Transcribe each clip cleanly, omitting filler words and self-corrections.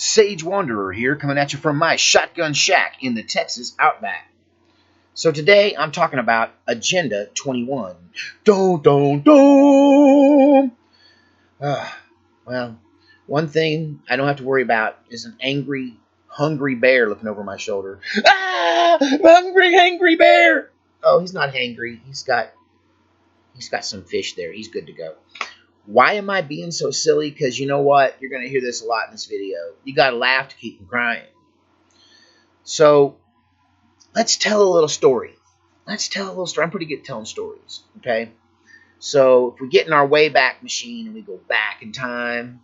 Sage Wanderer here, coming at you from my shotgun shack in the Texas Outback. So today I'm talking about Agenda 21. Dun dun dun! Well, one thing I don't have to worry about is an angry, hungry bear looking over my shoulder. Ah! Hungry, hangry bear! Oh, he's not hangry. He's got some fish there. He's good to go. Why am I being so silly? Because you know what? You're going to hear this a lot in this video. You got to laugh to keep from crying. So let's tell a little story. I'm pretty good at telling stories, okay? So if we get in our Wayback Machine and we go back in time,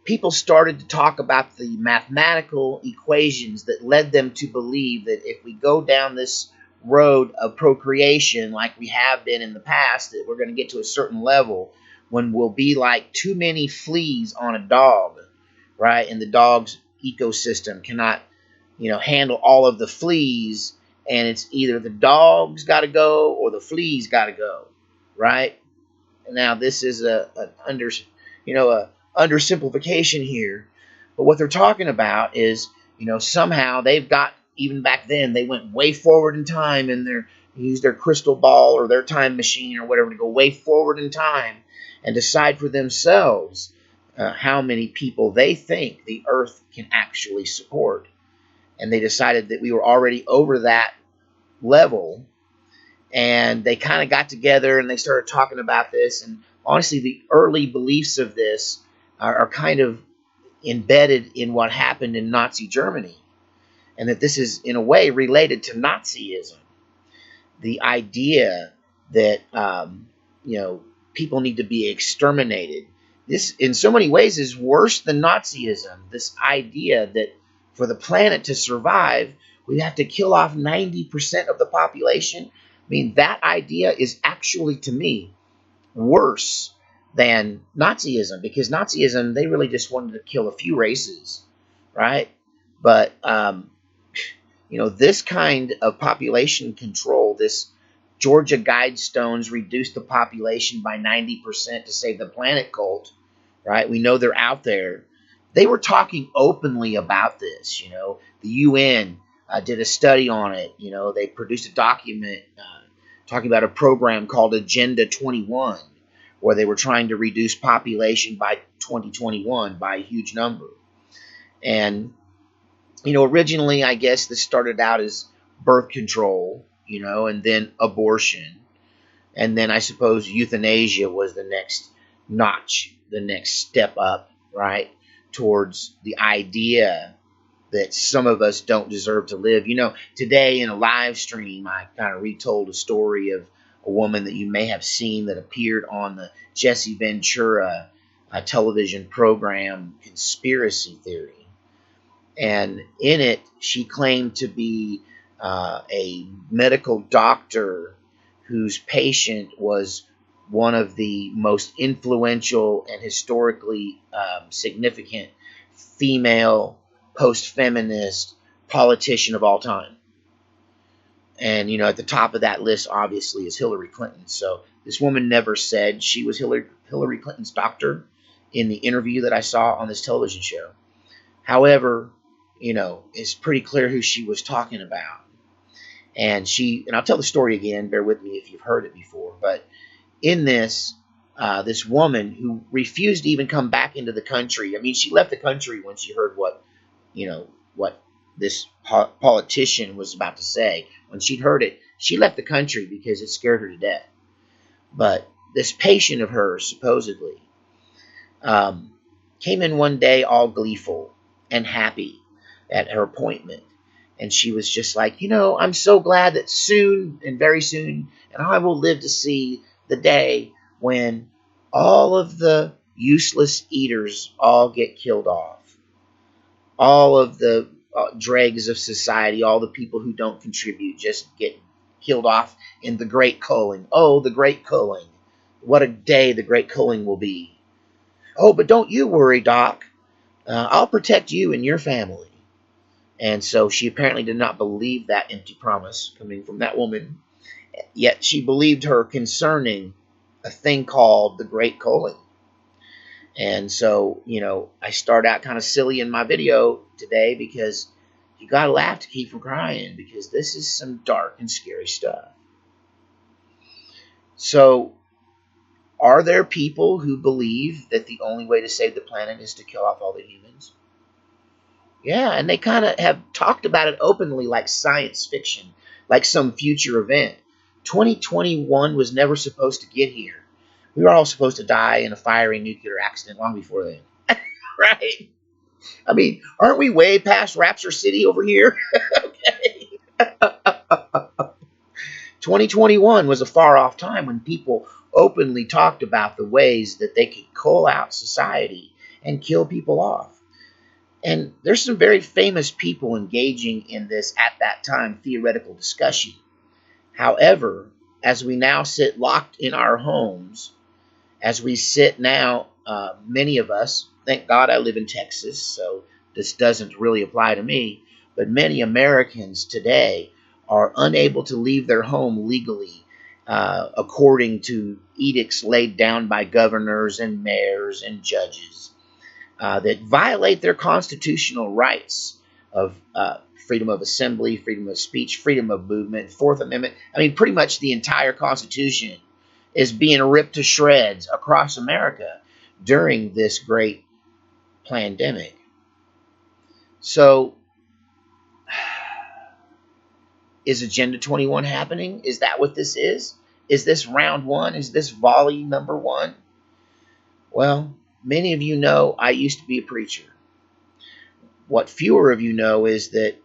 people started to talk about the mathematical equations that led them to believe that if we go down this road of procreation like we have been in the past, that we're going to get to a certain level when we'll be like too many fleas on a dog, right? And the dog's ecosystem cannot, handle all of the fleas, and it's either the dog's got to go or the fleas got to go, right? Now this is a undersimplification here, but what they're talking about is, somehow they've got, even back then, they went way forward in time and they used their crystal ball or their time machine or whatever to go way forward in time and decide for themselves how many people they think the earth can actually support. And they decided that we were already over that level, and they kind of got together and they started talking about this. And honestly, the early beliefs of this are kind of embedded in what happened in Nazi Germany, and that this is in a way related to Nazism. The idea that people need to be exterminated. This, in so many ways, is worse than Nazism. This idea that for the planet to survive, we have to kill off 90% of the population. I mean, that idea is actually, to me, worse than Nazism, because Nazism, they really just wanted to kill a few races, right? But this kind of population control, this Georgia Guidestones reduced the population by 90% to save the planet cult, right? We know they're out there. They were talking openly about this. The UN did a study on it. They produced a document talking about a program called Agenda 21, where they were trying to reduce population by 2021 by a huge number. And originally, I guess this started out as birth control, and then abortion. And then I suppose euthanasia was the next notch, the next step up, right, towards the idea that some of us don't deserve to live. Today in a live stream, I kind of retold a story of a woman that you may have seen that appeared on the Jesse Ventura television program Conspiracy Theory. And in it, she claimed to be a medical doctor whose patient was one of the most influential and historically significant female post-feminist politician of all time. And, at the top of that list, obviously, is Hillary Clinton. So this woman never said she was Hillary Clinton's doctor in the interview that I saw on this television show. However, it's pretty clear who she was talking about. And I'll tell the story again, bear with me if you've heard it before, but in this, this woman who refused to even come back into the country. I mean, she left the country when she heard what this politician was about to say. When she'd heard it, she left the country because it scared her to death. But this patient of hers, supposedly, came in one day all gleeful and happy at her appointment. And she was just like, I'm so glad that soon, and very soon, and I will live to see the day when all of the useless eaters all get killed off. All of the dregs of society, all the people who don't contribute, just get killed off in the great culling. Oh, the great culling. What a day the great culling will be. Oh, but don't you worry, Doc. I'll protect you and your family. And so she apparently did not believe that empty promise coming from that woman. Yet she believed her concerning a thing called the Great Culling. And so, I start out kind of silly in my video today because you got to laugh to keep from crying, because this is some dark and scary stuff. So, are there people who believe that the only way to save the planet is to kill off all the humans? Yeah, and they kind of have talked about it openly like science fiction, like some future event. 2021 was never supposed to get here. We were all supposed to die in a fiery nuclear accident long before then. Right? I mean, aren't we way past Rapture City over here? Okay. 2021 was a far off time when people openly talked about the ways that they could cull out society and kill people off. And there's some very famous people engaging in this at that time theoretical discussion. However, as we now sit locked in our homes, as we sit now, many of us, thank God I live in Texas, so this doesn't really apply to me, but many Americans today are unable to leave their home legally, according to edicts laid down by governors and mayors and judges, that violate their constitutional rights of freedom of assembly, freedom of speech, freedom of movement, Fourth Amendment. I mean, pretty much the entire Constitution is being ripped to shreds across America during this great pandemic. So, is Agenda 21 happening? Is that what this is? Is this round one? Is this volley number one? Well, many of you know I used to be a preacher. What fewer of you know is that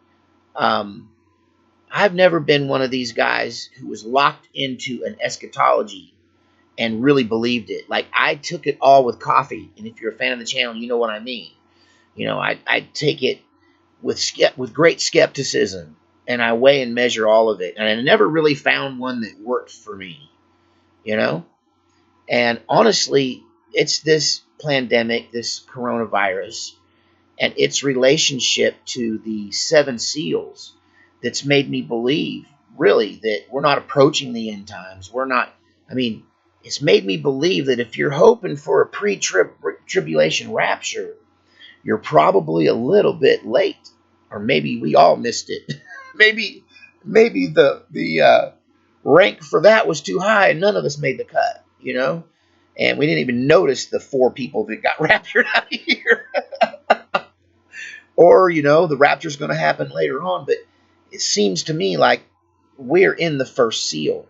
I've never been one of these guys who was locked into an eschatology and really believed it. Like, I took it all with coffee, and if you're a fan of the channel, you know what I mean. I take it with great skepticism, and I weigh and measure all of it, and I never really found one that worked for me. And honestly, it's this pandemic, this coronavirus, and its relationship to the seven seals that's made me believe, really, that we're not approaching the end times. It's made me believe that if you're hoping for a pre-tribulation rapture, you're probably a little bit late, or maybe we all missed it. maybe the rank for that was too high, and none of us made the cut. And we didn't even notice the 4 people that got raptured out of here. Or, the rapture's going to happen later on. But it seems to me like we're in the first seal.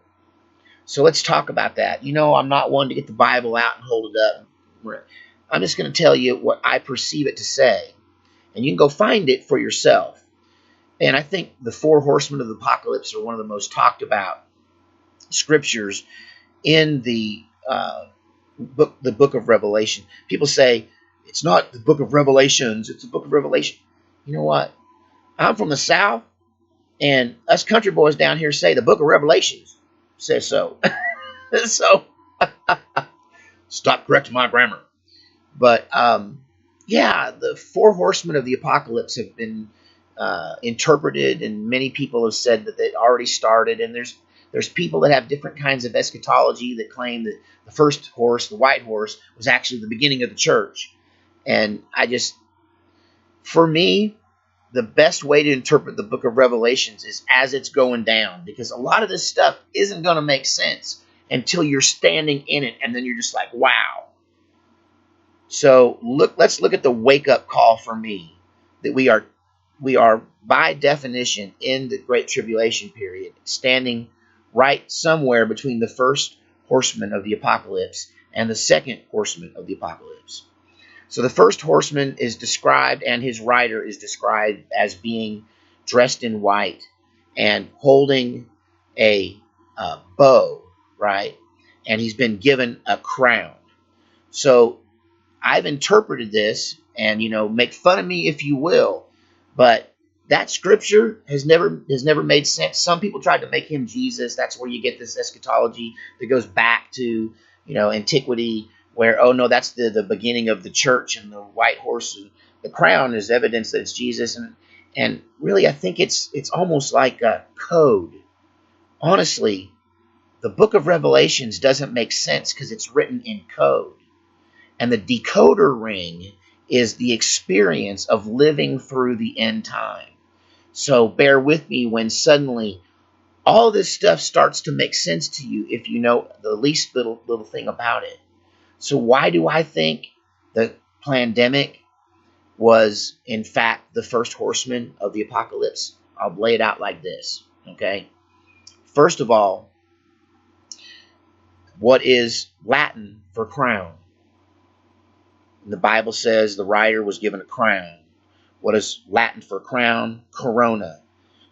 So let's talk about that. I'm not one to get the Bible out and hold it up. I'm just going to tell you what I perceive it to say. And you can go find it for yourself. And I think the 4 horsemen of the apocalypse are one of the most talked about scriptures in the book of Revelation. People say, it's not the book of Revelations, it's the book of Revelation. You know what? I'm from the South, and us country boys down here say the book of Revelations says so. So, stop correcting my grammar. But, the 4 horsemen of the apocalypse have been interpreted, and many people have said that they already started, and there's people that have different kinds of eschatology that claim that the first horse, the white horse, was actually the beginning of the church. And for me, the best way to interpret the book of Revelations is as it's going down, because a lot of this stuff isn't going to make sense until you're standing in it, and then you're just like, wow. So let's look at the wake-up call for me, that we are by definition in the Great Tribulation period, standing right somewhere between the first horseman of the apocalypse and the second horseman of the apocalypse. So the first horseman is described, and his rider is described as being dressed in white and holding a bow, right? And he's been given a crown. So I've interpreted this, and make fun of me if you will, but that scripture has never made sense. Some people tried to make him Jesus. That's where you get this eschatology that goes back to antiquity, where, oh no, that's the beginning of the church, and the white horse and the crown is evidence that it's Jesus. And really, I think it's almost like a code. Honestly, the book of Revelations doesn't make sense because it's written in code. And the decoder ring is the experience of living through the end time. So bear with me when suddenly all this stuff starts to make sense to you if you know the least little thing about it. So why do I think the Plandemic was in fact the first horseman of the apocalypse? I'll lay it out like this, okay? First of all, what is Latin for crown? The Bible says the writer was given a crown. What is Latin for crown? Corona.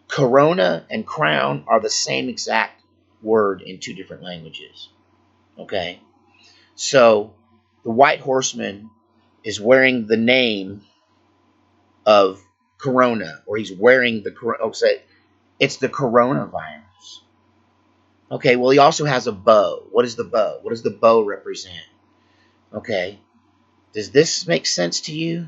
Corona and crown are the same exact word in two different languages. Okay? So the white horseman is wearing the name of Corona, or he's wearing the it's the coronavirus. Okay, well, he also has a bow. What is the bow? What does the bow represent? Okay, does this make sense to you?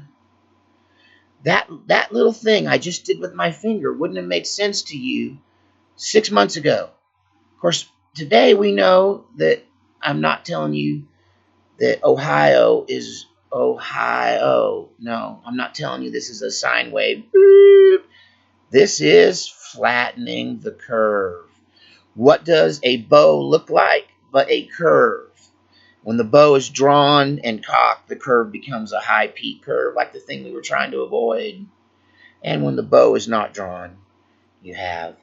That little thing I just did with my finger wouldn't have made sense to you 6 months ago. Of course, today we know that I'm not telling you that Ohio is Ohio. No, I'm not telling you this is a sine wave. Boop. This is flattening the curve. What does a bow look like but a curve? When the bow is drawn and cocked, the curve becomes a high peak curve, like the thing we were trying to avoid. And when the bow is not drawn, you have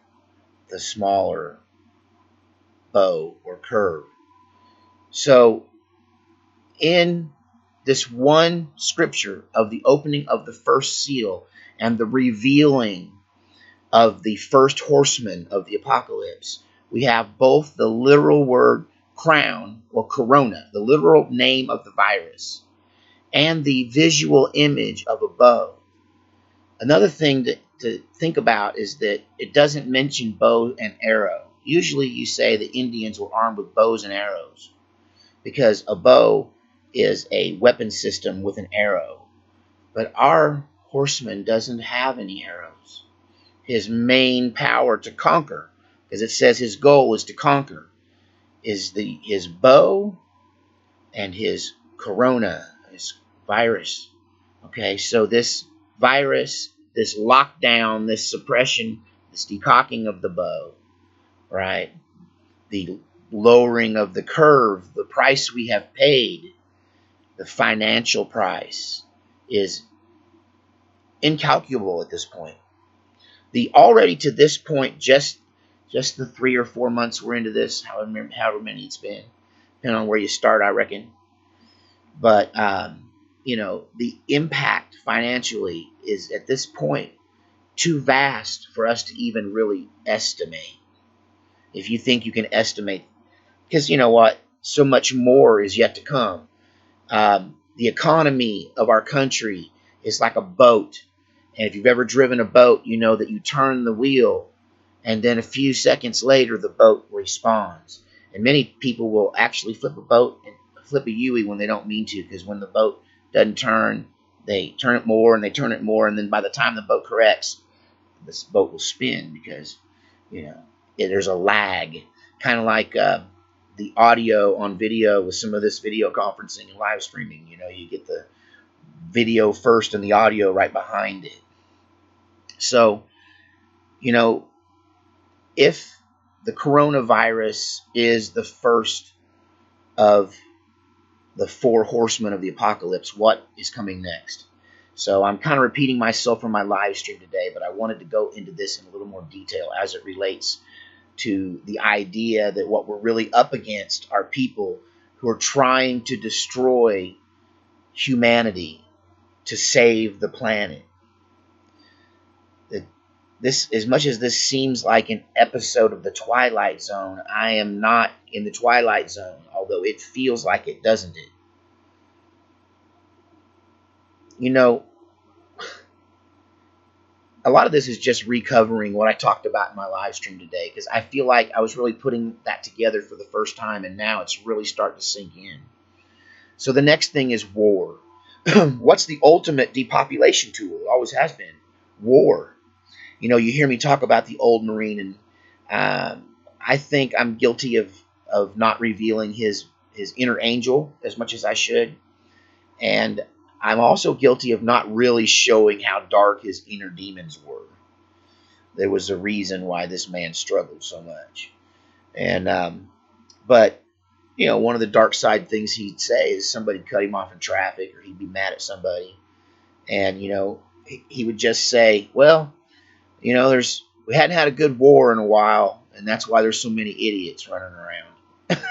the smaller bow or curve. So in this one scripture of the opening of the first seal and the revealing of the first horseman of the apocalypse, we have both the literal word crown or corona, the literal name of the virus, and the visual image of a bow. Another thing to think about is that it doesn't mention bow and arrow. Usually you say the Indians were armed with bows and arrows because a bow is a weapon system with an arrow. But our horseman doesn't have any arrows. His main power to conquer, because it says his goal is to conquer, is his bow and his corona, his virus. Okay, so this virus, this lockdown, this suppression, this decocking of the bow, right? The lowering of the curve, the price we have paid, the financial price is incalculable at this point. The already to this point, just the 3 or 4 months we're into this, however many it's been, depending on where you start, I reckon. But the impact financially is at this point too vast for us to even really estimate. If you think you can estimate, because you know what, so much more is yet to come. The economy of our country is like a boat. And if you've ever driven a boat, you know that you turn the wheel and then a few seconds later the boat respawns. And many people will actually flip a boat and flip a Yui when they don't mean to, because when the boat doesn't turn, they turn it more and they turn it more, and then by the time the boat corrects, this boat will spin because there's a lag, kind of like the audio on video with some of this video conferencing and live streaming. You get the video first and the audio right behind it. So, if the coronavirus is the first of the 4 horsemen of the apocalypse, what is coming next? So I'm kind of repeating myself from my live stream today, but I wanted to go into this in a little more detail as it relates to the idea that what we're really up against are people who are trying to destroy humanity to save the planet. This, as much as this seems like an episode of the Twilight Zone, I am not in the Twilight Zone, although it feels like it, doesn't it? A lot of this is just recovering what I talked about in my live stream today, because I feel like I was really putting that together for the first time, and now it's really starting to sink in. So the next thing is war. What's the ultimate depopulation tool? It always has been war. You hear me talk about the old Marine, and I think I'm guilty of not revealing his inner angel as much as I should. And I'm also guilty of not really showing how dark his inner demons were. There was a reason why this man struggled so much. And, but, one of the dark side things he'd say is somebody cut him off in traffic, or he'd be mad at somebody. And, he would just say, well, we hadn't had a good war in a while, and that's why there's so many idiots running around.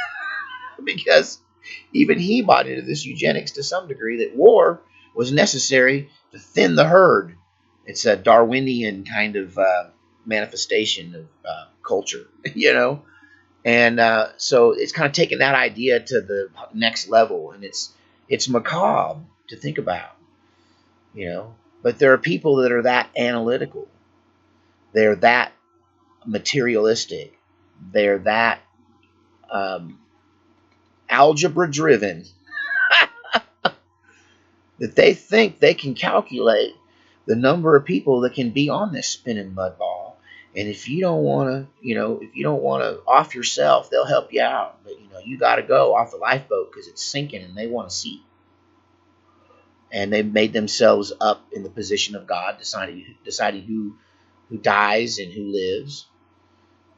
Because even he bought into this eugenics to some degree, that war was necessary to thin the herd. It's a Darwinian kind of manifestation of culture, And so it's kind of taken that idea to the next level, and it's macabre to think about, But there are people that are that analytical. They're that materialistic. They're that algebra driven that they think they can calculate the number of people that can be on this spinning mud ball. And if you don't want to, off yourself, they'll help you out. But, you got to go off the lifeboat because it's sinking and they want a seat. And they've made themselves up in the position of God, deciding who dies and who lives.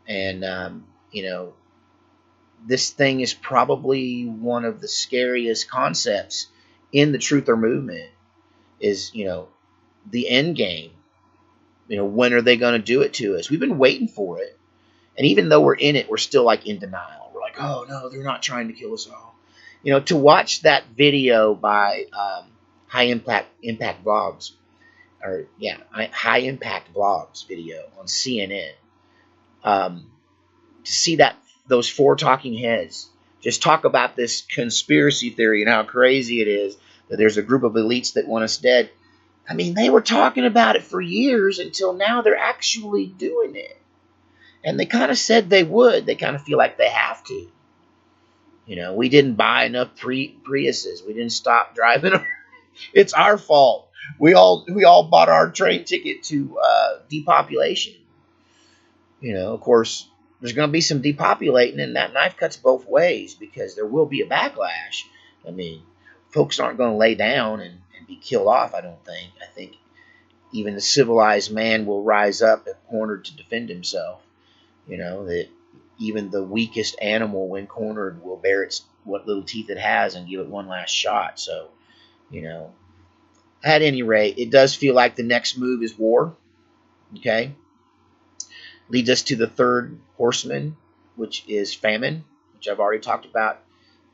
And, this thing is probably one of the scariest concepts in the truther movement is, the end game. When are they going to do it to us? We've been waiting for it. And even though we're in it, we're still like in denial. We're like, oh no, they're not trying to kill us all. To watch that video by High Impact Vlogs, High Impact Vlogs video on CNN, to see those four talking heads just talk about this conspiracy theory and how crazy it is that there's a group of elites that want us dead. I mean, they were talking about it for years until now they're actually doing it. And they kind of said they would. They kind of feel like they have to. We didn't buy enough Priuses. We didn't stop driving them. It's our fault. We all bought our train ticket to depopulation. Of course, there's going to be some depopulating, and that knife cuts both ways because there will be a backlash. I mean, folks aren't going to lay down and be killed off, I don't think. I think even the civilized man will rise up if cornered to defend himself. That even the weakest animal, when cornered, will bare what little teeth it has and give it one last shot. So, at any rate, it does feel like the next move is war. Okay? Leads us to the third horseman, which is famine, which I've already talked about.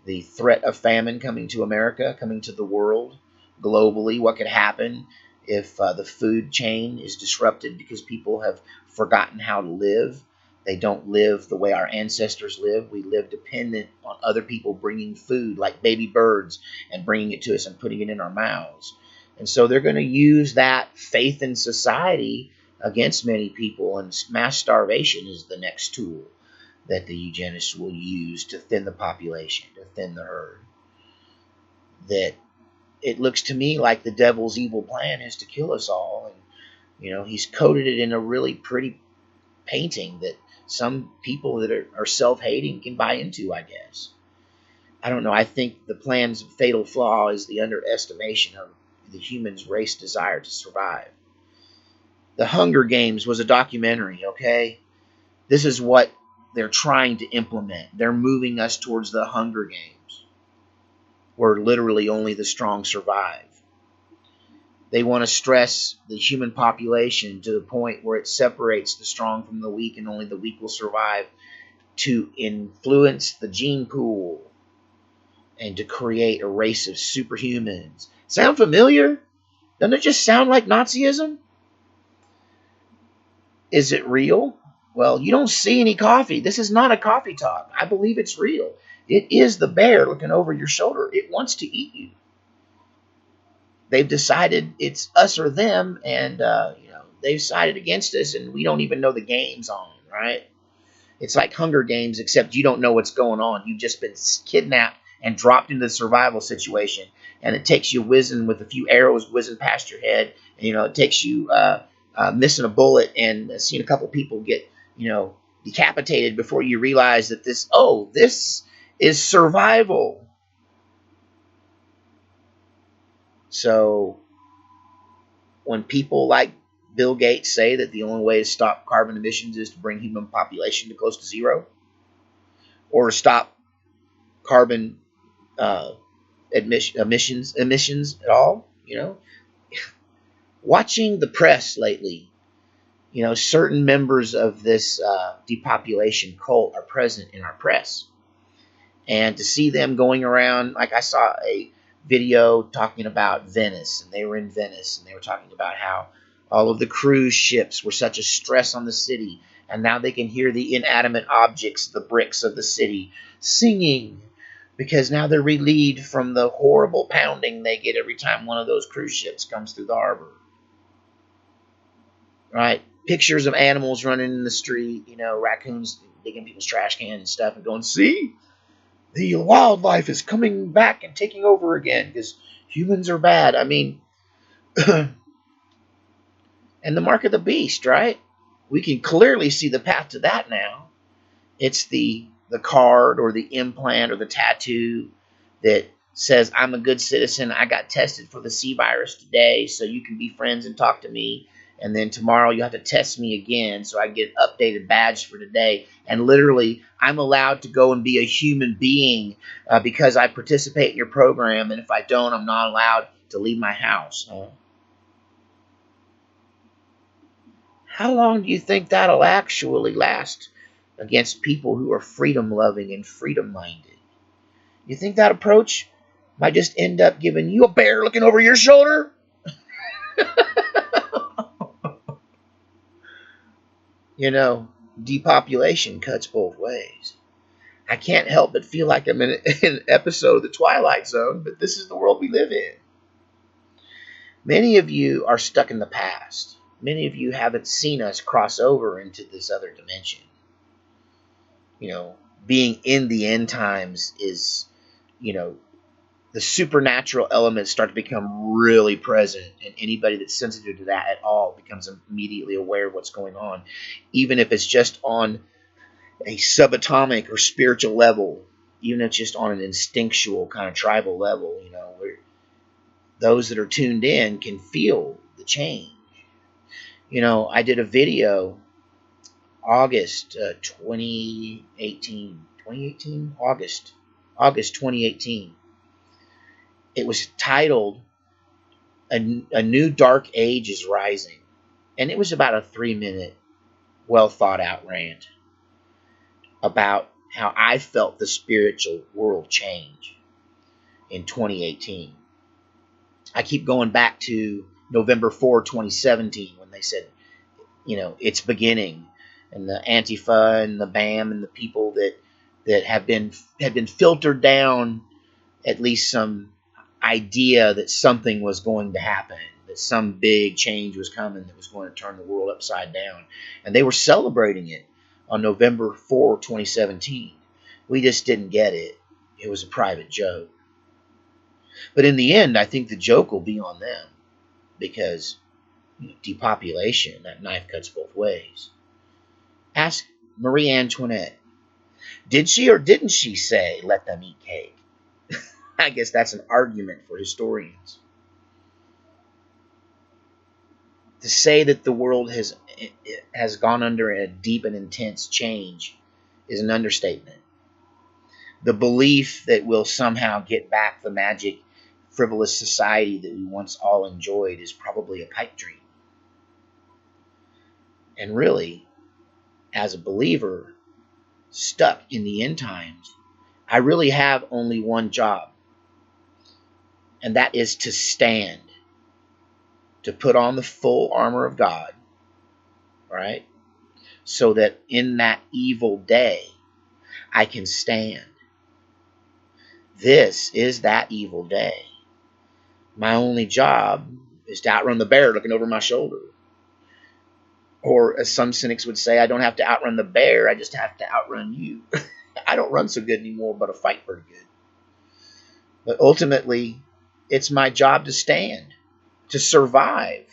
The threat of famine coming to America, coming to the world, globally. What could happen if the food chain is disrupted because people have forgotten how to live? They don't live the way our ancestors lived. We live dependent on other people bringing food like baby birds and bringing it to us and putting it in our mouths. And so they're going to use that faith in society against many people, and mass starvation is the next tool that the eugenists will use to thin the population, to thin the herd. That it looks to me like the devil's evil plan is to kill us all. And, he's coded it in a really pretty painting that some people that are self-hating can buy into, I guess. I don't know. I think the plan's fatal flaw is the underestimation of the human's race desire to survive. The Hunger Games was a documentary, okay? This is what they're trying to implement. They're moving us towards the Hunger Games, where literally only the strong survive. They want to stress the human population to the point where it separates the strong from the weak, and only the weak will survive, to influence the gene pool and to create a race of superhumans. Sound familiar? Doesn't it just sound like Nazism? Is it real? Well, you don't see any coffee. This is not a coffee talk. I believe it's real. It is the bear looking over your shoulder. It wants to eat you. They've decided it's us or them, and they've sided against us, and we don't even know the game's on, right? It's like Hunger Games, except you don't know what's going on. You've just been kidnapped and dropped into the survival situation, and it takes you whizzing with a few arrows whizzing past your head, and it takes you missing a bullet and seeing a couple people get decapitated before you realize that this is survival. So when people like Bill Gates say that the only way to stop carbon emissions is to bring human population to close to zero, or to stop carbon uh, emissions at all, watching the press lately, certain members of this depopulation cult are present in our press. And to see them going around, like I saw a video talking about Venice, and they were in Venice, and they were talking about how all of the cruise ships were such a stress on the city, and now they can hear the inanimate objects, the bricks of the city, singing, because now they're relieved from the horrible pounding they get every time one of those cruise ships comes through the harbor. Right? Pictures of animals running in the street, raccoons digging people's trash cans and stuff, and going, see, the wildlife is coming back and taking over again because humans are bad. I mean, and the mark of the beast, right? We can clearly see the path to that now. It's the card or the implant or the tattoo that says, I'm a good citizen. I got tested for the C virus today, so you can be friends and talk to me. And then tomorrow you have to test me again so I get an updated badge for today. And literally, I'm allowed to go and be a human being because I participate in your program. And if I don't, I'm not allowed to leave my house. How long do you think that'll actually last against people who are freedom-loving and freedom-minded? You think that approach might just end up giving you a bear looking over your shoulder? Depopulation cuts both ways. I can't help but feel like I'm in an episode of The Twilight Zone, but this is the world we live in. Many of you are stuck in the past. Many of you haven't seen us cross over into this other dimension. Being in the end times is, the supernatural elements start to become really present, and anybody that's sensitive to that at all becomes immediately aware of what's going on, even if it's just on a subatomic or spiritual level, even if it's just on an instinctual kind of tribal level, where those that are tuned in can feel the change. I did a video August 2018, August 2018. It was titled a New Dark Age is Rising. And it was about a 3-minute, well thought out rant about how I felt the spiritual world change in 2018. I keep going back to November 4, 2017, when they said, it's beginning. And the Antifa and the BAM and the people that had been filtered down at least some idea that something was going to happen, that some big change was coming that was going to turn the world upside down. And they were celebrating it on November 4, 2017. We just didn't get it. It was a private joke. But in the end, I think the joke will be on them, because depopulation, that knife cuts both ways. Ask Marie Antoinette. Did she or didn't she say, let them eat cake? I guess that's an argument for historians. To say that the world has gone under a deep and intense change is an understatement. The belief that we'll somehow get back the magic, frivolous society that we once all enjoyed is probably a pipe dream. And really, as a believer stuck in the end times, I really have only one job, and that is to stand, to put on the full armor of God, right? So that in that evil day, I can stand. This is that evil day. My only job is to outrun the bear looking over my shoulder. Or as some cynics would say, I don't have to outrun the bear, I just have to outrun you. I don't run so good anymore, but I fight pretty good. But ultimately, it's my job to stand, to survive.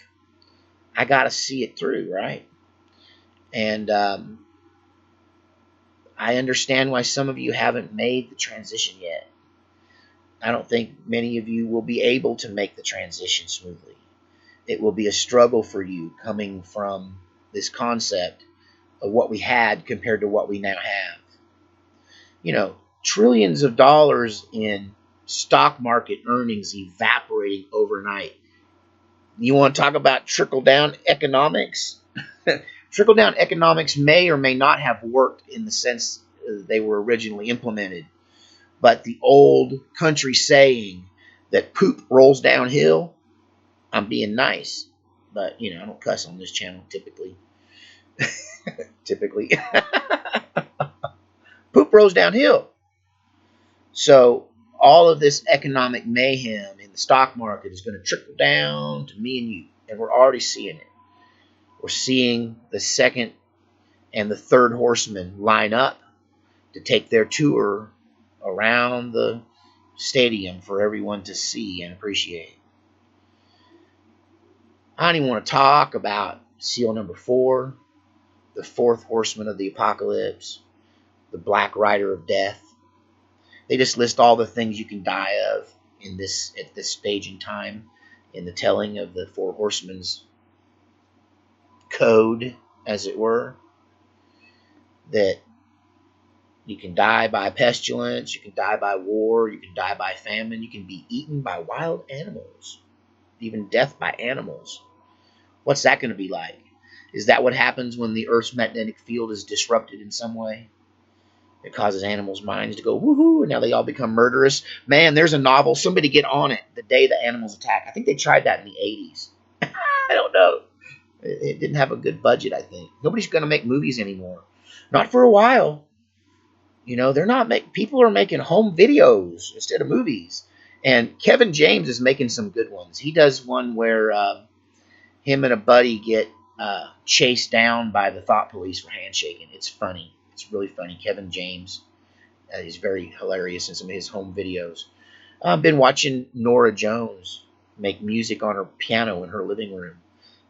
I got to see it through, right? And I understand why some of you haven't made the transition yet. I don't think many of you will be able to make the transition smoothly. It will be a struggle for you coming from this concept of what we had compared to what we now have. You know, trillions of dollars in stock market earnings evaporating overnight. You want to talk about trickle down economics? Trickle down economics may or may not have worked in the sense they were originally implemented. But the old country saying that poop rolls downhill, I'm being nice. But, I don't cuss on this channel typically. Typically. Poop rolls downhill. So all of this economic mayhem in the stock market is going to trickle down to me and you. And we're already seeing it. We're seeing the second and the third horseman line up to take their tour around the stadium for everyone to see and appreciate. I don't even want to talk about seal number 4, the fourth horseman of the apocalypse, the black rider of death. They just list all the things you can die of at this stage in time in the telling of the four horsemen's code, as it were. That you can die by pestilence, you can die by war, you can die by famine, you can be eaten by wild animals, even death by animals. What's that going to be like? Is that what happens when the Earth's magnetic field is disrupted in some way? It causes animals' minds to go woohoo, and now they all become murderous. Man, there's a novel. Somebody get on it. The Day the Animals Attack. I think they tried that in the 80s. I don't know. It didn't have a good budget, I think. Nobody's going to make movies anymore. Not for a while. They're not people are making home videos instead of movies. And Kevin James is making some good ones. He does one where him and a buddy get chased down by the thought police for handshaking. It's funny. It's really funny. Kevin James is very hilarious in some of his home videos. I've been watching Nora Jones make music on her piano in her living room.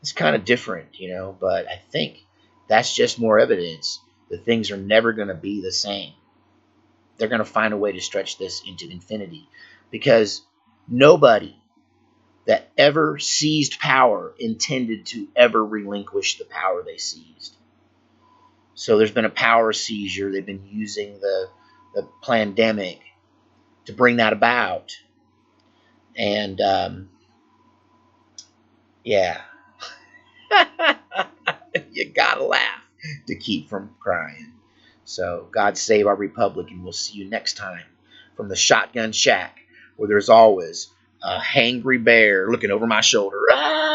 It's kind of different, but I think that's just more evidence that things are never going to be the same. They're going to find a way to stretch this into infinity, because nobody that ever seized power intended to ever relinquish the power they seized. So there's been a power seizure. They've been using the Plandemic to bring that about. And, yeah. You gotta laugh to keep from crying. So God save our republic, and we'll see you next time from the Shotgun Shack, where there's always a hangry bear looking over my shoulder. Ah!